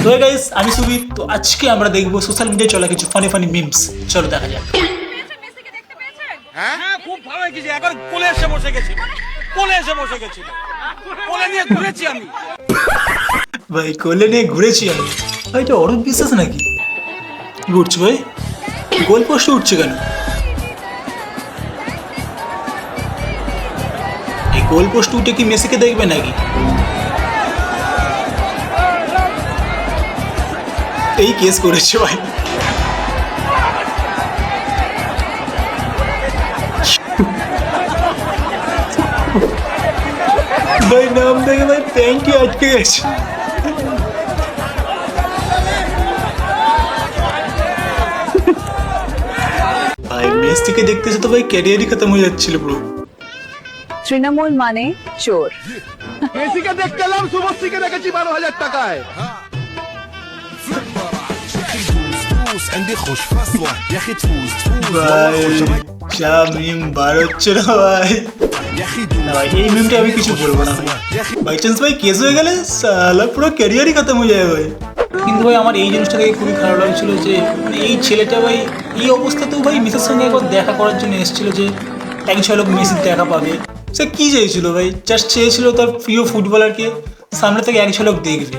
তো গাইস আমি সুবিত, তো আজকে আমরা দেখবো সোশ্যাল মিডিয়ায় চলা কিছু ফানি ফানি মিমস। চলো দেখা যাক। হ্যাঁ খুব ভালো হয়েছে, একবার কোলে এসে বসে গেছি, কোলে নিয়ে ঘুরেছি আমি ভাই, কোলে নিয়ে ঘুরেছি আমি। ভাই এটা অরূপ বিশ্বাস নাকি? কি করছো ভাই? গোল পোস্টে উঠছে কেন? এই গোল পোস্ট উঠে কি মেসিকে দেখবে নাকি? এই কেস করেছে ভাই। ভাই নাম দেখে ভাই প্যান্টই আটকে গেছে। ভাই মেসিকে দেখতেছে তো ভাই ক্যারিয়ারই খতম হয়ে যাচ্ছিল পুরো। তৃণমূল মানে চোর। মেসিকে দেখতে এলাম, শুভশ্রীকে দেখেছি 12,000 টাকায়। ভাই যা মিম বার হচ্ছে না ভাই। না ভাই এই মিমটা আমি কিছু বলবো না ভাই। বাই চান্স ভাই কেস হয়ে গেলে সালা পুরো ক্যারিয়ারই খতম হয়ে যাবে ভাই। কিন্তু ভাই আমার এই জিনিসটা দেখে খুবই খারাপ লাগছিল যে মানে এই ছেলেটা ভাই এই অবস্থাতেও ভাই মেসির সঙ্গে একবার দেখা করার জন্য এসেছিল, যে এক ঝলক মেসির দেখা পাবে। সে কি চেয়েছিল ভাই? জাস্ট চেয়েছিল তার প্রিয় ফুটবলারকে সামনে থেকে এক ঝলক দেখবে,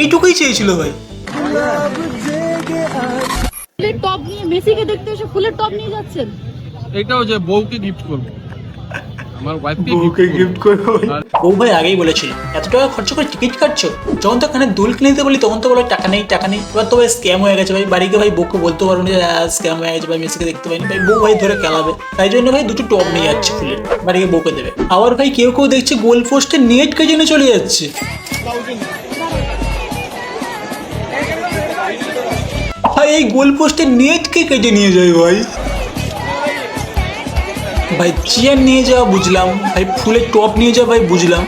এইটুকুই চেয়েছিল ভাই। ফুলের টপ নিয়ে মেসিকে দেখতে এসে ফুলের টপ নিয়ে যাচ্ছেন। এটাও যে বউকে গিফট করবো, আমার বউকে গিফট করবো। বউ ভাই আগেই বলেছিল এত টাকা খরচ করে টিকিট কাটছো, যখন তো এখানে দোল কিনে দিতে বলি তখন তো বলে টাকা নেই টাকা নেই। এবার তো ভাই স্ক্যাম হয়ে গেছে ভাই। বাড়িকে ভাই বউকে বলতে পারবো না যে স্ক্যাম হয়ে গেছে ভাই, মেসিকে দেখতে পাইনি ভাই। বউ ভাই ধরে খেলাবে, তাই জন্য ভাই দুটো টপ নিয়ে যাচ্ছে ফুলের, বাড়িকে বউকে দেবে। আবার ভাই কেউ কেউ দেখছে গোল পোস্টে নেট কেজে নিয়ে চলে যাচ্ছে। ভাই এই গোল পোস্টে নেটকে কেটে নিয়ে যায় ভাই। ভাই চেয়ার নিয়ে যাওয়া বুঝলাম, ভাই ফুলের টপ নিয়ে যাওয়া ভাই বুঝলাম,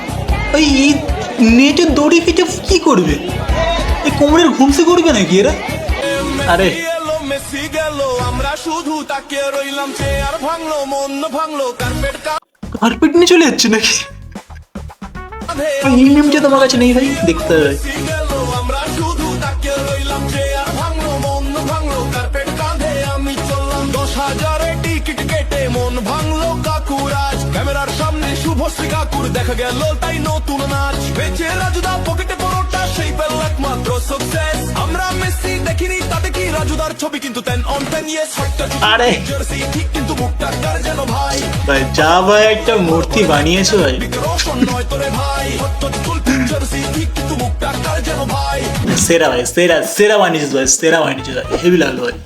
ভাই এই নেটের দড়ি কেটে কি করবে? এই কোমরের ঘুমসে করবে নাকি এরা? আরে আমরা শুধু তাকে রইলাম, চেয়ার ভাঙলো, মন ভাঙলো, কার্পেট নিয়ে চলে যাচ্ছে নাকি? এই মিমটা তোমার কাছে নেই ভাই, দেখতে হবে। আমরা শুধু তাকে রইলাম, চেয়ার ভাঙলো, মন ভাঙলো, কার্পেট কাঁধে আমি চললাম, 10,000 টিকিট কেটে মন ভাঙলো কাকুর আজ। ক্যামেরার সামনে শুভশ্রী কাকুর দেখা গেল তাই নতুন নাচ। বেঁচে রাজুদা পকেটে পরোটা, সেই পেল একমাত্র সাকসেস। আমরা মেসি দেখিনি তাতে কি, রাজুদার ছবি কিন্তু 10 on 10 ইয়েস। আরে জার্সি ঠিক কিন্তু মুখটা কার যেন ভাই, ভাই যা ভাই একটা মূর্তি বানিয়েছো ভাই। রোশন নয় তোরে ভাই, জার্সি ঠিক কিন্তু মুখটা কার যেন ভাই। সেরা ভাই, সেরা সেরা বানিয়েছিস ভাই, সেরা বানিয়েছিস ভাই, হেভি লাগলো ভাই।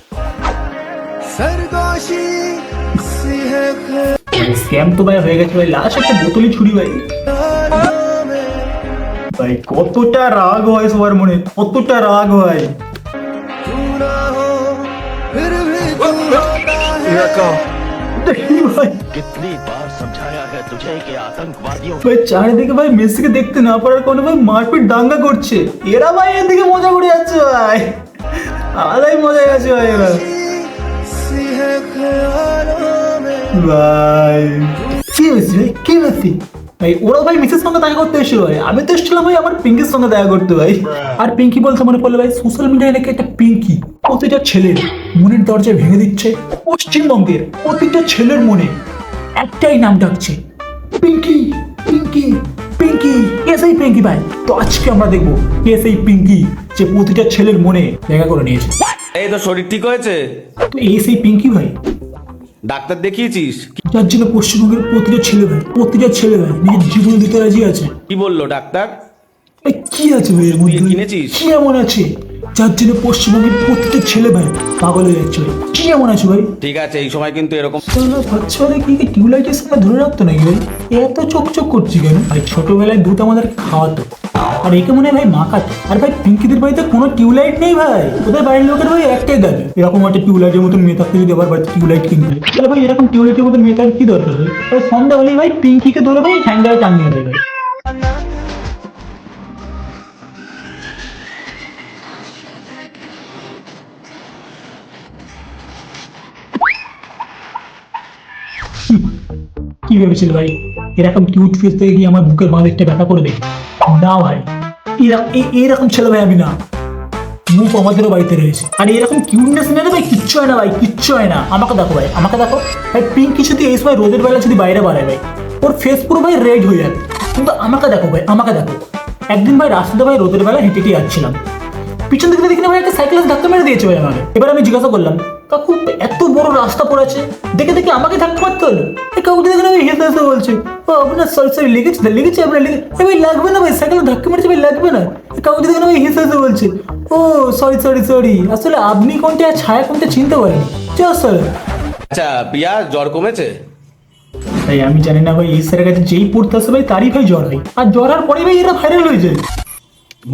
স্ক্যাম তো ভাই হয়ে গেছে ভাই, লাস্ট একটা বোতলই ছুরি ভাই। ভাই কতটা রাগ হয় সবার মনে, কতটা রাগ হয়। ভাই চারিদিকে ভাই মেসিকে দেখতে না পারার কারণে ভাই মারপিট দাঙ্গা করছে এরা ভাই, এদিকে মজা করে যাচ্ছে ভাই, আলাদাই মজা গেছে ভাই এরা। ভাই কি হয়েছে ভাই, কি হয়েছে ভাই? ওরা ভাই মিসের সঙ্গে দেখা করতে এসেছিল ভাই, আমি তো এসেছিলাম ভাই আমার পিঙ্কির সঙ্গে দেখা করতে ভাই। আর পিঙ্কি বলতে মনে পড়লো ভাই সোশ্যাল মিডিয়ায় নাকি একটা পিঙ্কি প্রতিটা ছেলের মনের দরজা ভেঙে দিচ্ছে। পশ্চিমবঙ্গের প্রতিটা ছেলের মনে একটাই নাম ডাকছে, পিঙ্কি পিঙ্কি পিঙ্কি। কে সেই পিঙ্কি ভাই? তো আজকে আমরা দেখবো কে সেই পিঙ্কি যে প্রতিটা ছেলের মনে জায়গা করে নিয়েছে। এই তো শরীর ঠিক হয়েছে? তো এই সেই পিঙ্কি ভাই ডাক্তার দেখিয়েছিস? যার জন্য পশ্চিমবঙ্গের প্রতিটা ছেলে ভাই নিজের জীবন দিতে রাজি আছে। কি বললো ডাক্তার? ভাই কি আছে ভাই এর মধ্যে? কিনেছিস? কি এমন আছে যার জন্য পশ্চিমবঙ্গের প্রতিটা ছেলে ভাই পাগল হয়ে যাচ্ছে ভাই? কি এমন আছে ভাই? ঠিক আছে, এই সময় কিন্তু এরকম বাচ্চারা কি টিউবলাইটের সঙ্গে ধরে রাখতো নাকি ভাই? এত চকচক করছি কেন ভাই? ছোটবেলায় দুধ আমাদের খাওয়াতো, আর একে মনে হয় ভাই মাখাতো। আর ভাই পিঙ্কিদের বাড়িতে কোনো টিউবলাইট নেই ভাই, ওদের বাড়ির লোকের ভাই একটাই দাবি এরকম একটা টিউবলাইটের মতন মেয়ে থাকতে যদি আবার বাড়িতে টিউবলাইট কিনবে, তাহলে ভাই এরকম টিউবলাইটের মতন মেয়ে থাকার কি দরকার ভাই? সন্ধ্যা হলেই ভাই পিঙ্কিকে ধরে ভাই হ্যাঙ্গারে টাঙিয়ে দেবে। কি ভেবেছিল ভাই এরকম কিউট ফেস থেকে কি আমার বুকের বাঁধেরটা ব্যথা করবে? না ভাই, এইরকম ছেলে ভাই আমি না। মুখ আমাদেরও বাড়িতে রয়েছে, আর এরকম কিউটনেস নেই ভাই, কিচ্ছু হয় না ভাই, কিচ্ছু হয় না। আমাকে দেখো ভাই, আমাকে দেখো ভাই, পিঙ্কি যদি এই সময় রোদের বেলা যদি বাইরে বাড়ায় ভাই, ওর ফেস পুরো ভাই রেড হয়ে যাবে। কিন্তু আমাকে দেখো ভাই, আমাকে দেখো। একদিন ভাই রাস্তাতে ভাই রোদের বেলা হেঁটে হেঁটে যাচ্ছিলাম, পিছন দিকে দেখি না ভাই একটা সাইকেল ধাক্কা মেরে দিয়েছে ভাই আমাকে। এবার আমি জিজ্ঞাসা করলাম, কাকু এত বড় রাস্তা পড়েছে, দেখে দেখে আমাকে ধাক্কা মারতে হলো? কাকুকে দেখে না ভাই হেসে হেসে বলছে, ও আপনার সরি লেগেছে আপনার লেগেছে। ভাই লাগবে না ভাই, সাইকেল ধাক্কা মেরেছে ভাই, লাগবে না। কাকুকে দেখে না ভাই হেসে হেসে বলছে, ও সরি, আসলে আপনি কোনটা আর ছায়া কোনটা চিনতে পারেন। চল স্যার। আচ্ছা প্রিয়া, জ্বর কমেছে? ভাই আমি জানি না ভাই, এই স্যারের কাছে যেই পড়তে আসে ভাই তারই ভাই জ্বর হয়, আর জ্বর আর পরে ভাই এরা ভাইরাল হয়ে যায়।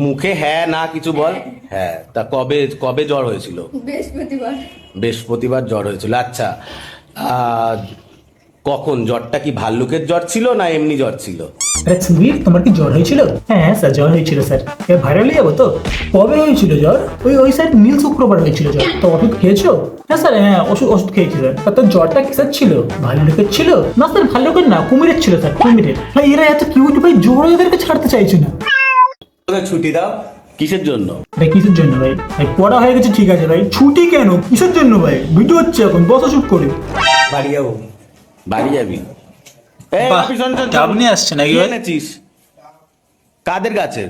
মুখে হ্যাঁ না কিছু বল। হ্যাঁ, তা কবে জ্বর হয়েছিল? বৃহস্পতিবার জ্বর হয়েছিল। আচ্ছা, কখন? জ্বরটা কি ভাল্লুকের জ্বর ছিল না এমনি জ্বর ছিল? আরে সুবীর, তোমার কি জ্বর হয়েছিল? হ্যাঁ স্যার, জ্বর হয়েছিল স্যার। এবার ভাইরাল হয়ে যাবো তো? কবে হয়েছিল জ্বর? ওই স্যার নীল শুক্রবার হয়েছিল জ্বর। তো ওষুধ খেয়েছো? হ্যাঁ স্যার, হ্যাঁ ওষুধ খেয়েছি স্যার। তো জ্বরটা কিসের ছিল? ভাল্লুকের ছিল? না স্যার, ভাল্লুকের না, কুমিরের ছিল স্যার, কুমিরের। ভাই এরা এত কিউট ভাই, জ্বর এদেরকে ছাড়তে চাইছে না। ছুটি দাও। কিসের জন্য? ভাই কিসের জন্য ভাই? ভাই পড়া হয়ে গেছে ঠিক আছে ভাই, ছুটি কেন, কিসের জন্য ভাই? ভিডিও হচ্ছে এখন, বসো চুপ করে। বাড়ি যাবি? এই, বাহ, শোন, শোন, শোন। ডাব নিয়ে আসছে নাকি কি ভাই? এনেছিস? কাদের গাছের?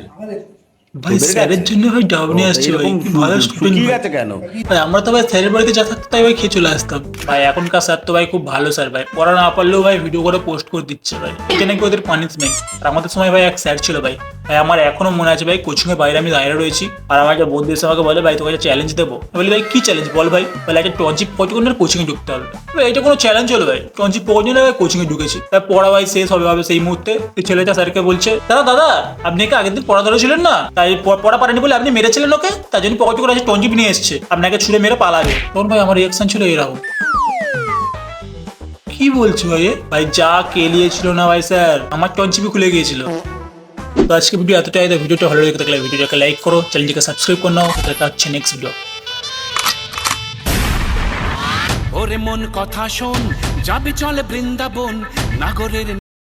ভাই তোদের স্যারের গাছে? জন্য ভাই ডাব নিয়ে আসছে ভাই, এরকম কি ভালো স্টুডেন্ট শুকিয়ে গেছে কেন? ভাই। আমরা তো ভাই স্যারের বাড়িতে যা থাকতো তাই ভাই খেয়ে চলে আসতাম ভাই। এখনকার স্যার তো ভাই খুব ভালো স্যার ভাই, পড়া না পারলেও ভাই ভিডিও করে পোস্ট করে দিচ্ছে ভাই, এটা নাকি ওদের পানিশমেন্ট। আর আমাদের সময় ভাই এক স্যার ছিল ভাই, আমার এখনো মনে আছে ভাই, কোচিং এর বাইরে আমি দাঁড়িয়ে রয়েছি, আর আমার একটা বন্ধু এসে আমাকে বলে, ভাই তোকে একটা চ্যালেঞ্জ দেবো। আমি বলি ভাই কি চ্যালেঞ্জ বল ভাই? বলে একটা টনজিপ পর্যটনের কোচিং এ ঢুকতে হবে। ভাই এটা কোনো চ্যালেঞ্জ হলো ভাই? টনজিপ পর্যটনের ভাই কোচিং এ ঢুকেছি, তাই পড়া ভাই শেষ হবে ভাবে সেই মুহূর্তে ছেলেটা স্যারকে বলছে, দাদা আপনি কি আগের দিন পড়া ধরেছিলেন না, তাই পড়া পারেনি বলে আপনি মেরেছিলেন ওকে, তার জন্য পকেট করে আছে টনজিপ নিয়ে এসছে, আপনাকে ছুড়ে মেরে পালাবে। তখন ভাই আমার রিয়াকশন ছিল এরকম, কি বলছো ভাই? ভাই যা কেলিয়েছিল না ভাই স্যার, আমার টনজিপই খুলে গিয়েছিল। তো আজকে ভিডিও এতটাই, ভিডিওটা ভালো লেগে থাকলে ভিডিওটাকে লাইক করো, চ্যানেলটিকে সাবস্ক্রাইব করে নাও। দেখা হচ্ছে নেক্সট ভিডিও। ওরে মন কথা শোন, যাবে চলে বৃন্দাবন, নাগরের